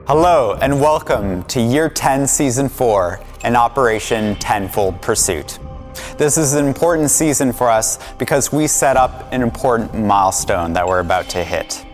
Hello and welcome to Year 10, Season 4 in Operation Tenfold Pursuit. This is an important season for us because we set up an important milestone that we're about to hit.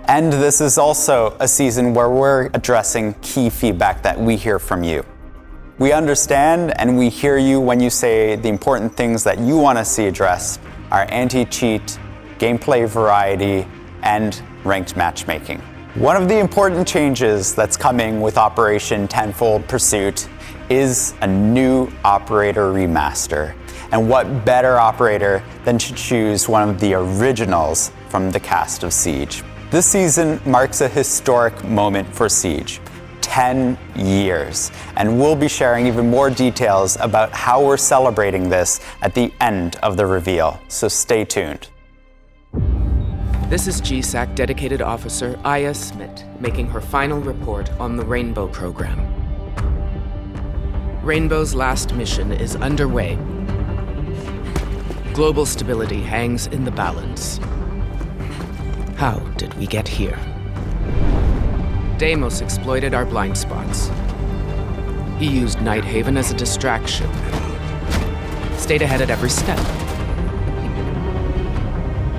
And this is also a season where we're addressing key feedback that we hear from you. We understand and we hear you when you say the important things that you want to see addressed are anti-cheat, gameplay variety, and ranked matchmaking. One of the important changes that's coming with Operation Tenfold Pursuit is a new operator remaster. And what better operator than to choose one of the originals from the cast of Siege. This season marks a historic moment for Siege, 10 years. And we'll be sharing even more details about how we're celebrating this at the end of the reveal, so stay tuned. This is GSAC Dedicated Officer Aya Smith making her final report on the Rainbow program. Rainbow's last mission is underway. Global stability hangs in the balance. How did we get here? Deimos exploited our blind spots. He used Nighthaven as a distraction. Stayed ahead at every step.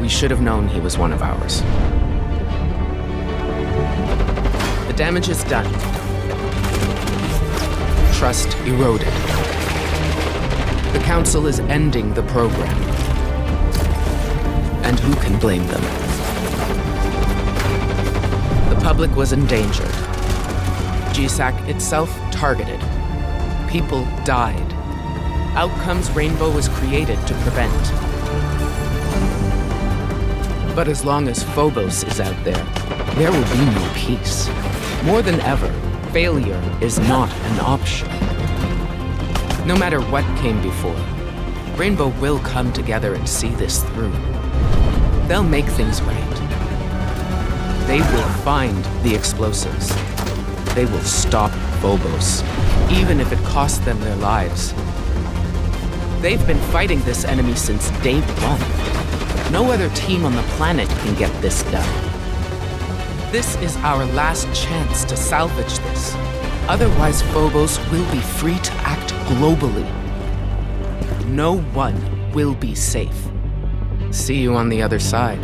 We should have known he was one of ours. The damage is done. Trust eroded. The Council is ending the program. And who can blame them? The public was endangered. GSAC itself targeted. People died. Outcomes Rainbow was created to prevent. But as long as Phobos is out there, there will be no peace. More than ever, failure is not an option. No matter what came before, Rainbow will come together and see this through. They'll make things right. They will find the explosives. They will stop Phobos, even if it costs them their lives. They've been fighting this enemy since day one. No other team on the planet can get this done. This is our last chance to salvage this. Otherwise, Phobos will be free to act globally. No one will be safe. See you on the other side.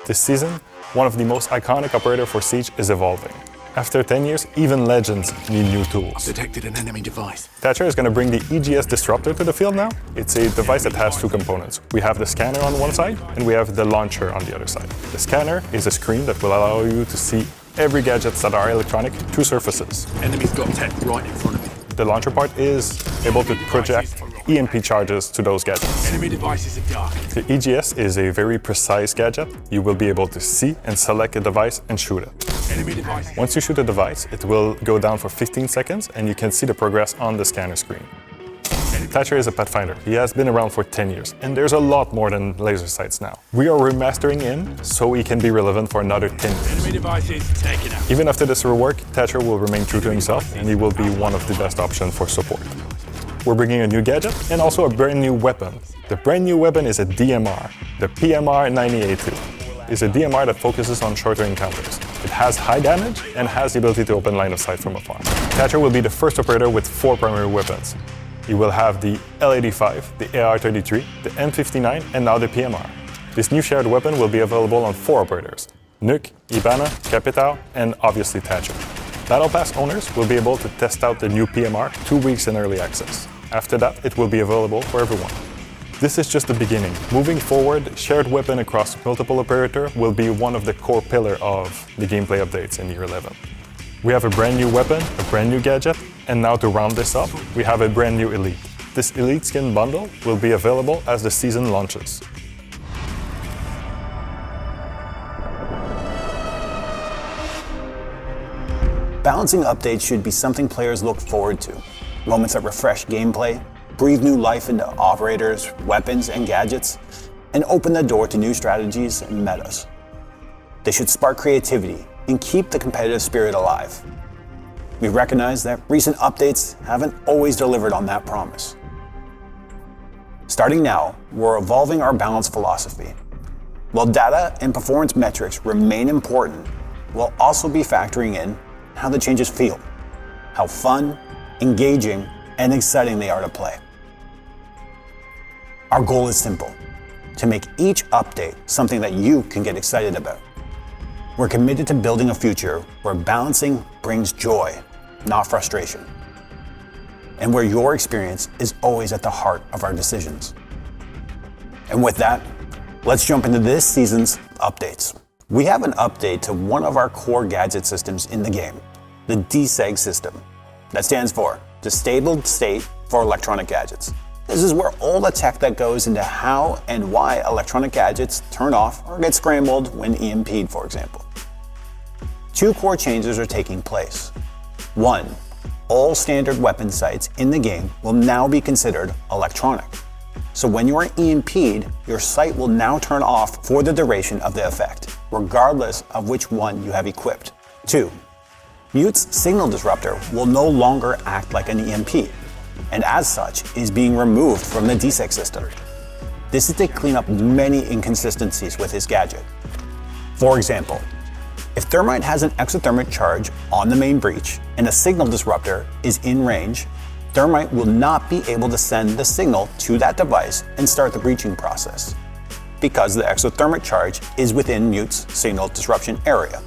This season, one of the most iconic operators for Siege is evolving. After 10 years, even legends need new tools. Detected an enemy device. Thatcher is going to bring the EGS Disruptor to the field now. It's a device that has two components. We have the scanner on one side, and we have the launcher on the other side. The scanner is a screen that will allow you to see every gadgets that are electronic through surfaces. Enemy's got tech right in front of me. The launcher part is able to project EMP charges to those gadgets. Enemy devices are dark. The EGS is a very precise gadget. You will be able to see and select a device and shoot it. Enemy devices. Once you shoot a device, it will go down for 15 seconds and you can see the progress on the scanner screen. Thatcher is a Pathfinder. He has been around for 10 years, and there's a lot more than laser sights now. We are remastering him so he can be relevant for another 10 years. Enemy devices taken out. Even after this rework, Thatcher will remain true to himself, and he will be one of the best options for support. We're bringing a new gadget and also a brand new weapon. The brand new weapon is a DMR, the PMR 90A2. It's a DMR that focuses on shorter encounters. It has high damage and has the ability to open line of sight from afar. Thatcher will be the first operator with 4 primary weapons. He will have the L85, the AR-33, the M59, and now the PMR. This new shared weapon will be available on 4 operators: Nuke, Ibana, Capital, and obviously Thatcher. Battle Pass owners will be able to test out the new PMR 2 weeks in early access. After that, it will be available for everyone. This is just the beginning. Moving forward, shared weapon across multiple operator will be one of the core pillars of the gameplay updates in Year 11. We have a brand new weapon, a brand new gadget, and now to round this up, we have a brand new Elite. This Elite skin bundle will be available as the season launches. Balancing updates should be something players look forward to. Moments that refresh gameplay, breathe new life into operators, weapons, and gadgets, and open the door to new strategies and metas. They should spark creativity and keep the competitive spirit alive. We recognize that recent updates haven't always delivered on that promise. Starting now, we're evolving our balance philosophy. While data and performance metrics remain important, we'll also be factoring in how the changes feel, how fun, engaging, and exciting they are to play. Our goal is simple: to make each update something that you can get excited about. We're committed to building a future where balancing brings joy, not frustration, and where your experience is always at the heart of our decisions. And with that, let's jump into this season's updates. We have an update to one of our core gadget systems in the game, the DSEG system. That stands for Disabled State for Electronic Gadgets. This is where all the tech that goes into how and why electronic gadgets turn off or get scrambled when EMP'd, for example. Two core changes are taking place. One, all standard weapon sights in the game will now be considered electronic. So when you are EMP'd, your sight will now turn off for the duration of the effect, regardless of which one you have equipped. Two, Mute's signal disruptor will no longer act like an EMP, and as such is being removed from the DSEG system. This is to clean up many inconsistencies with his gadget. For example, if Thermite has an exothermic charge on the main breach and a signal disruptor is in range, Thermite will not be able to send the signal to that device and start the breaching process, because the exothermic charge is within Mute's signal disruption area.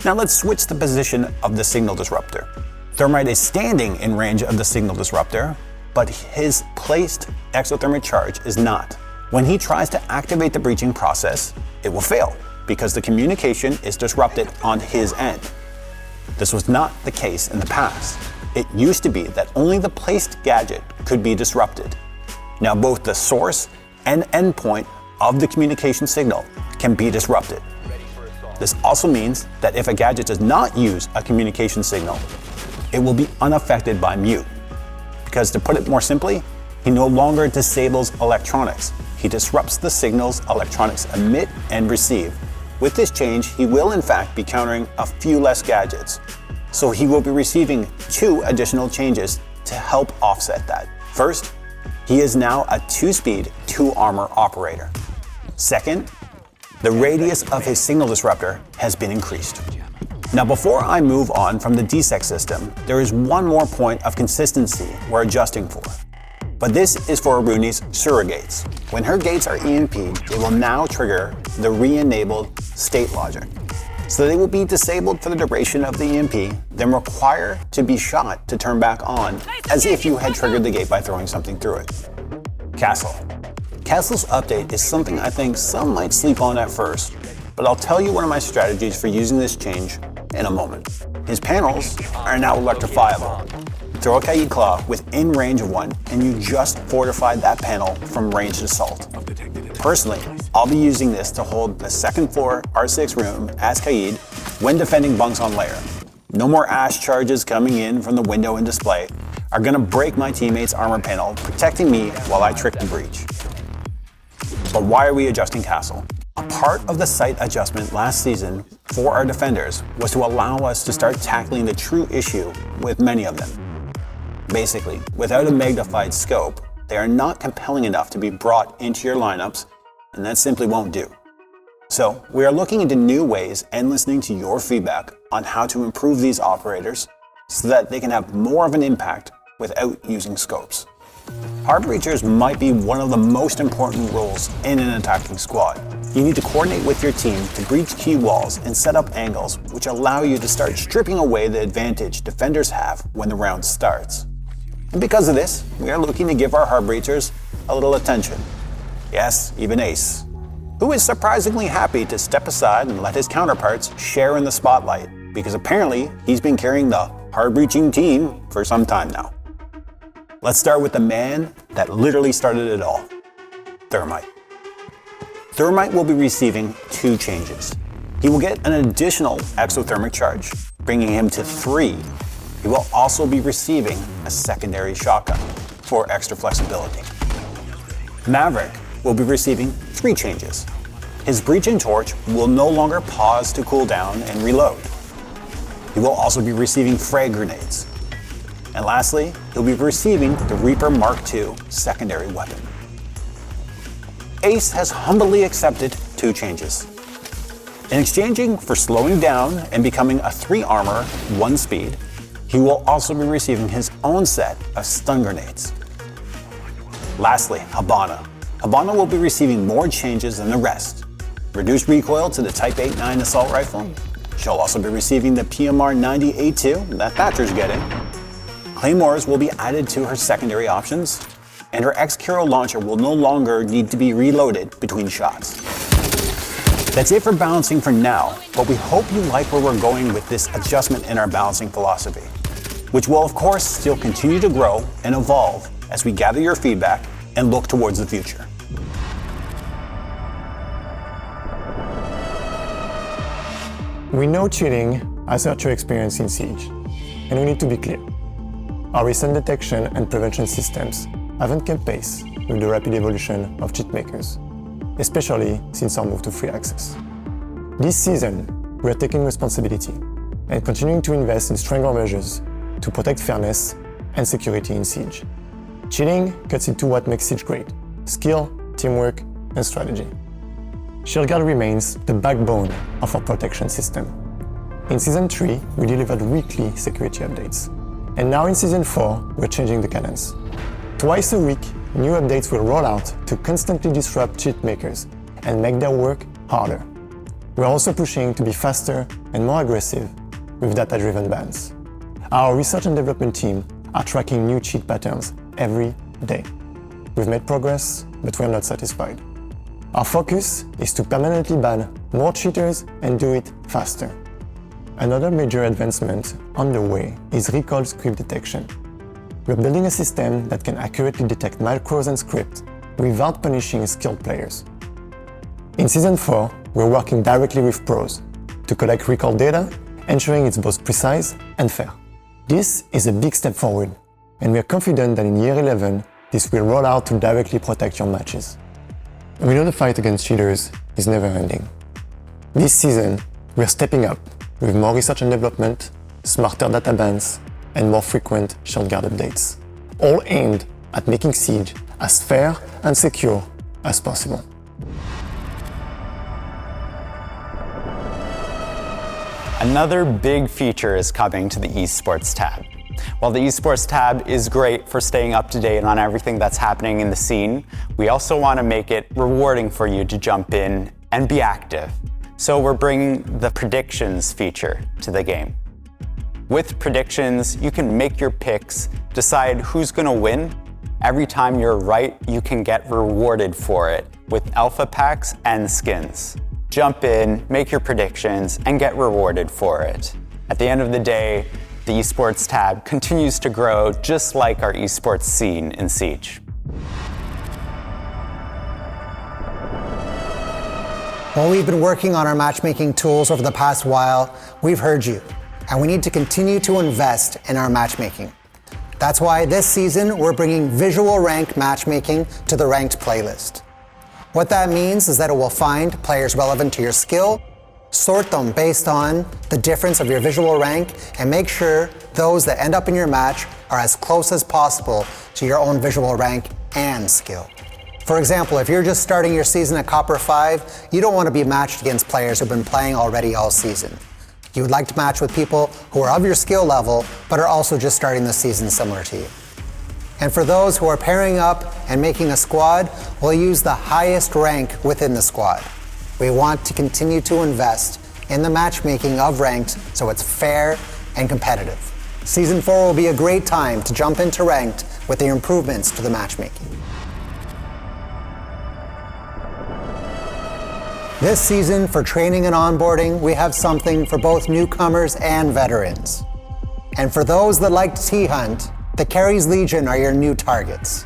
Now let's switch the position of the signal disruptor. Thermite is standing in range of the signal disruptor, but his placed exothermic charge is not. When he tries to activate the breaching process, it will fail, because the communication is disrupted on his end. This was not the case in the past. It used to be that only the placed gadget could be disrupted. Now both the source and endpoint of the communication signal can be disrupted. This also means that if a gadget does not use a communication signal, it will be unaffected by Mute. Because to put it more simply, he no longer disables electronics. He disrupts the signals electronics emit and receive. With this change, he will in fact be countering a few less gadgets. So he will be receiving 2 additional changes to help offset that. First, he is now a 2-speed, 2-armor operator. Second, the radius of his signal disruptor has been increased. Now before I move on from the DSEG system, there is one more point of consistency we're adjusting for. But this is for Aruni's surrogates. When her gates are EMP'd, they will now trigger the re-enabled state logic. So they will be disabled for the duration of the EMP, then require to be shot to turn back on, as if you had triggered the gate by throwing something through it. Castle. Castle's update is something I think some might sleep on at first, but I'll tell you one of my strategies for using this change in a moment. His panels are now electrifiable. Throw a Kaid Claw within range of one, and you just fortified that panel from ranged assault. Personally, I'll be using this to hold the second floor R6 room as Kaid when defending bunks on layer. No more ash charges coming in from the window and display are gonna break my teammate's armor panel, protecting me while I trick the breach. But why are we adjusting Castle? A part of the sight adjustment last season for our defenders was to allow us to start tackling the true issue with many of them. Basically, without a magnified scope, they are not compelling enough to be brought into your lineups, and that simply won't do. So we are looking into new ways and listening to your feedback on how to improve these operators so that they can have more of an impact without using scopes. Hard breachers might be one of the most important roles in an attacking squad. You need to coordinate with your team to breach key walls and set up angles which allow you to start stripping away the advantage defenders have when the round starts. And because of this, we are looking to give our hard breachers a little attention. Yes, even Ace, who is surprisingly happy to step aside and let his counterparts share in the spotlight, because apparently he's been carrying the hard breaching team for some time now. Let's start with the man that literally started it all, Thermite. Thermite will be receiving 2 changes. He will get an additional exothermic charge, bringing him to 3. He will also be receiving a secondary shotgun for extra flexibility. Maverick will be receiving 3 changes. His breaching torch will no longer pause to cool down and reload. He will also be receiving frag grenades. And lastly, he'll be receiving the Reaper Mark II secondary weapon. Ace has humbly accepted 2 changes. In exchanging for slowing down and becoming a 3 armor, 1 speed, he will also be receiving his own set of stun grenades. Lastly, Habana. Habana will be receiving more changes than the rest. Reduced recoil to the Type 8-9 assault rifle. She'll also be receiving the PMR 90A2 that Thatcher's getting. Claymores will be added to her secondary options, and her X-Kiro launcher will no longer need to be reloaded between shots. That's it for balancing for now, but we hope you like where we're going with this adjustment in our balancing philosophy, which will of course still continue to grow and evolve as we gather your feedback and look towards the future. We know cheating has hurt your experience in Siege, and we need to be clear. Our recent detection and prevention systems haven't kept pace with the rapid evolution of cheat makers, especially since our move to free access. This season, we are taking responsibility and continuing to invest in stronger measures to protect fairness and security in Siege. Cheating cuts into what makes Siege great: skill, teamwork, and strategy. Shieldguard remains the backbone of our protection system. In Season 3, we delivered weekly security updates. And now in Season 4, we're changing the cadence. Twice a week, new updates will roll out to constantly disrupt cheat makers and make their work harder. We're also pushing to be faster and more aggressive with data-driven bans. Our research and development team are tracking new cheat patterns every day. We've made progress, but we're not satisfied. Our focus is to permanently ban more cheaters and do it faster. Another major advancement on the way is recall script detection. We're building a system that can accurately detect macros and scripts without punishing skilled players. In Season 4, we're working directly with pros to collect recall data, ensuring it's both precise and fair. This is a big step forward, and we are confident that in Year 11, this will roll out to directly protect your matches. We know the fight against cheaters is never ending. This season, we're stepping up with more research and development, smarter data bans, and more frequent Shieldguard updates, all aimed at making Siege as fair and secure as possible. Another big feature is coming to the Esports tab. While the Esports tab is great for staying up to date on everything that's happening in the scene, we also want to make it rewarding for you to jump in and be active. So we're bringing the predictions feature to the game. With predictions, you can make your picks, decide who's going to win. Every time you're right, you can get rewarded for it with alpha packs and skins. Jump in, make your predictions, and get rewarded for it. At the end of the day, the Esports tab continues to grow just like our esports scene in Siege. While we've been working on our matchmaking tools over the past while, we've heard you, and we need to continue to invest in our matchmaking. That's why this season we're bringing visual rank matchmaking to the ranked playlist. What that means is that it will find players relevant to your skill, sort them based on the difference of your visual rank, and make sure those that end up in your match are as close as possible to your own visual rank and skill. For example, if you're just starting your season at Copper 5, you don't want to be matched against players who've been playing already all season. You would like to match with people who are of your skill level, but are also just starting the season similar to you. And for those who are pairing up and making a squad, we'll use the highest rank within the squad. We want to continue to invest in the matchmaking of ranked so it's fair and competitive. Season 4 will be a great time to jump into ranked with the improvements to the matchmaking. This season, for training and onboarding, we have something for both newcomers and veterans. And for those that like to T-Hunt, the Carries Legion are your new targets.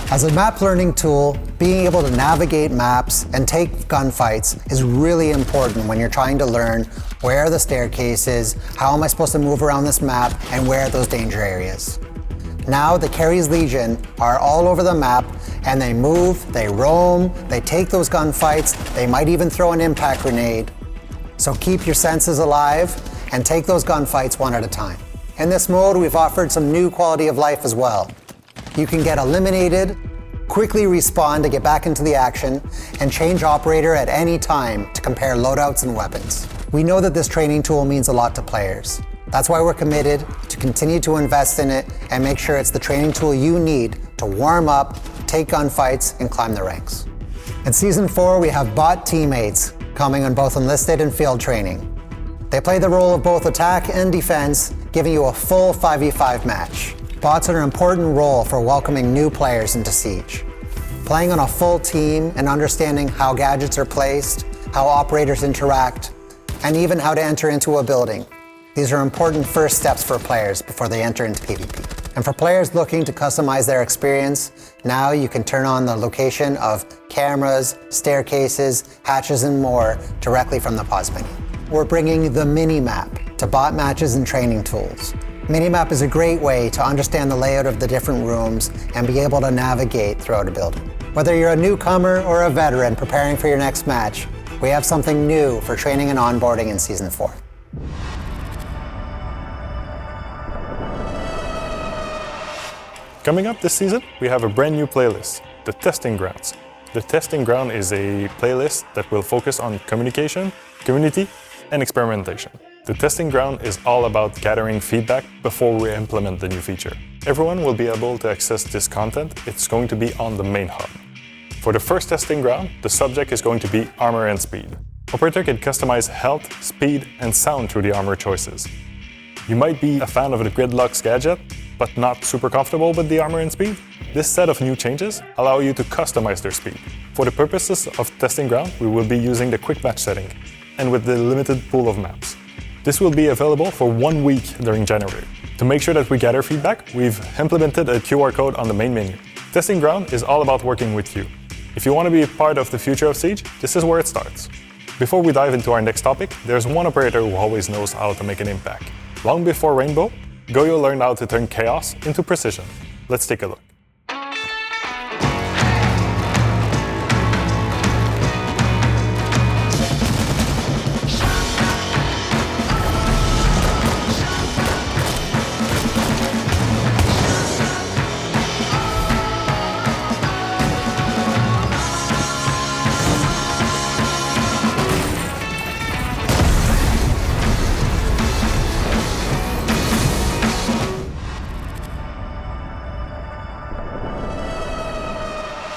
As a map learning tool, being able to navigate maps and take gunfights is really important when you're trying to learn where are the staircases, how am I supposed to move around this map, and where are those danger areas. Now the Carries Legion are all over the map, and they move, they roam, they take those gunfights, they might even throw an impact grenade. So keep your senses alive and take those gunfights one at a time. In this mode, we've offered some new quality of life as well. You can get eliminated quickly respawn to get back into the action, and change operator at any time to compare loadouts and weapons. We know that this training tool means a lot to players. That's why we're committed to continue to invest in it and make sure it's the training tool you need to warm up, take gunfights, and climb the ranks. In Season 4, we have bot teammates coming on both enlisted and field training. They play the role of both attack and defense, giving you a full 5v5 match. Bots are an important role for welcoming new players into Siege. Playing on a full team and understanding how gadgets are placed, how operators interact, and even how to enter into a building. These are important first steps for players before they enter into PvP. And for players looking to customize their experience, now you can turn on the location of cameras, staircases, hatches, and more directly from the pause menu. We're bringing the mini-map to bot matches and training tools. Minimap is a great way to understand the layout of the different rooms and be able to navigate throughout a building. Whether you're a newcomer or a veteran preparing for your next match, we have something new for training and onboarding in Season 4. Coming up this season, we have a brand new playlist, the Testing Grounds. The Testing Ground is a playlist that will focus on communication, community, and experimentation. The Testing Ground is all about gathering feedback before we implement the new feature. Everyone will be able to access this content. It's going to be on the main hub. For the first Testing Ground, the subject is going to be armor and speed. Operator can customize health, speed, and sound through the armor choices. You might be a fan of the Gridlock's gadget, but not super comfortable with the armor and speed. This set of new changes allow you to customize their speed. For the purposes of Testing Ground, we will be using the quick match setting, and with the limited pool of maps. This will be available for 1 week during January. To make sure that we gather feedback, we've implemented a QR code on the main menu. Testing Ground is all about working with you. If you want to be a part of the future of Siege, this is where it starts. Before we dive into our next topic, there's one operator who always knows how to make an impact. Long before Rainbow, Goyo learned how to turn chaos into precision. Let's take a look.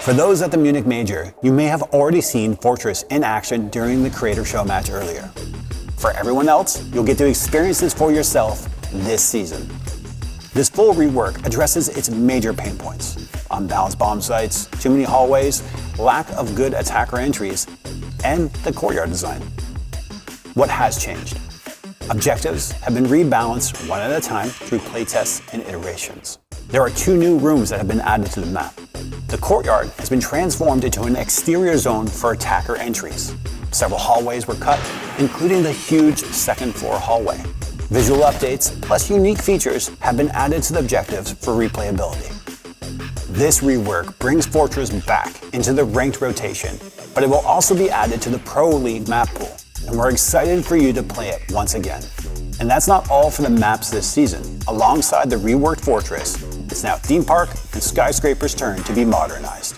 For those at the Munich Major, you may have already seen Fortress in action during the Creator Show match earlier. For everyone else, you'll get to experience this for yourself this season. This full rework addresses its major pain points: unbalanced bomb sites, too many hallways, lack of good attacker entries, and the courtyard design. What has changed? Objectives have been rebalanced one at a time through playtests and iterations. There are 2 new rooms that have been added to the map. The courtyard has been transformed into an exterior zone for attacker entries. Several hallways were cut, including the huge second-floor hallway. Visual updates plus unique features have been added to the objectives for replayability. This rework brings Fortress back into the ranked rotation, but it will also be added to the Pro League map pool, and we're excited for you to play it once again. And that's not all for the maps this season. Alongside the reworked Fortress, it's now Theme Park and Skyscraper's turn to be modernized.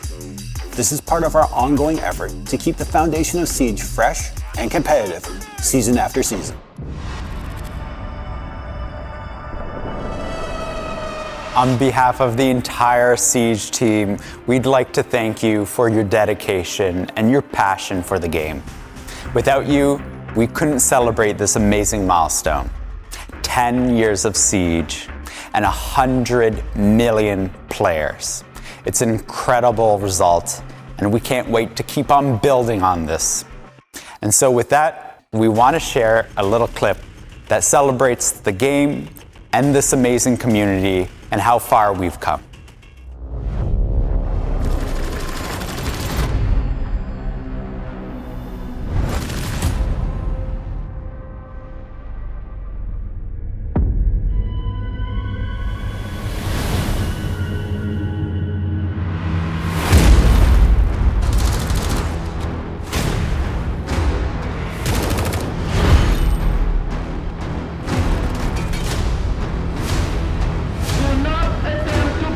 This is part of our ongoing effort to keep the foundation of Siege fresh and competitive season after season. On behalf of the entire Siege team, we'd like to thank you for your dedication and your passion for the game. Without you, we couldn't celebrate this amazing milestone. 10 years of Siege and 100 million players. It's an incredible result, and we can't wait to keep on building on this. And so with that, we want to share a little clip that celebrates the game and this amazing community and how far we've come. Do not attempt to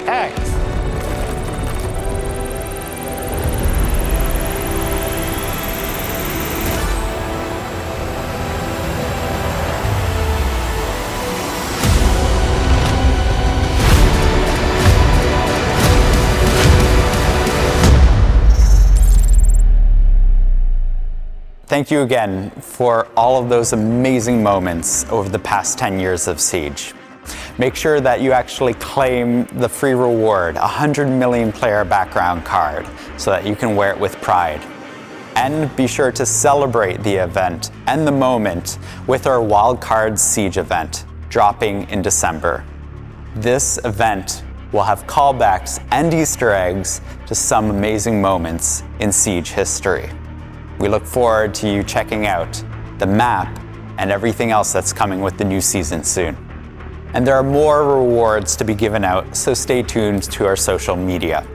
X. Thank you again for all of those amazing moments over the past 10 years of Siege. Make sure that you actually claim the free reward, 100 million player background card, so that you can wear it with pride. And be sure to celebrate the event and the moment with our Wildcard Siege event, dropping in December. This event will have callbacks and Easter eggs to some amazing moments in Siege history. We look forward to you checking out the map and everything else that's coming with the new season soon. And there are more rewards to be given out, so stay tuned to our social media.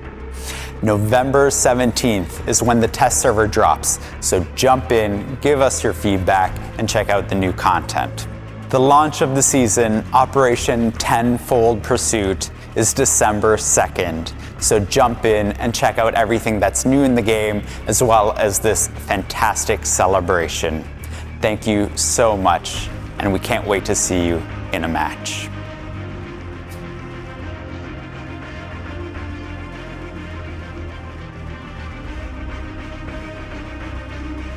November 17th is when the test server drops, so jump in, give us your feedback, and check out the new content. The launch of the season, Operation Tenfold Pursuit, is December 2nd. So jump in and check out everything that's new in the game, as well as this fantastic celebration. Thank you so much, and we can't wait to see you in a match.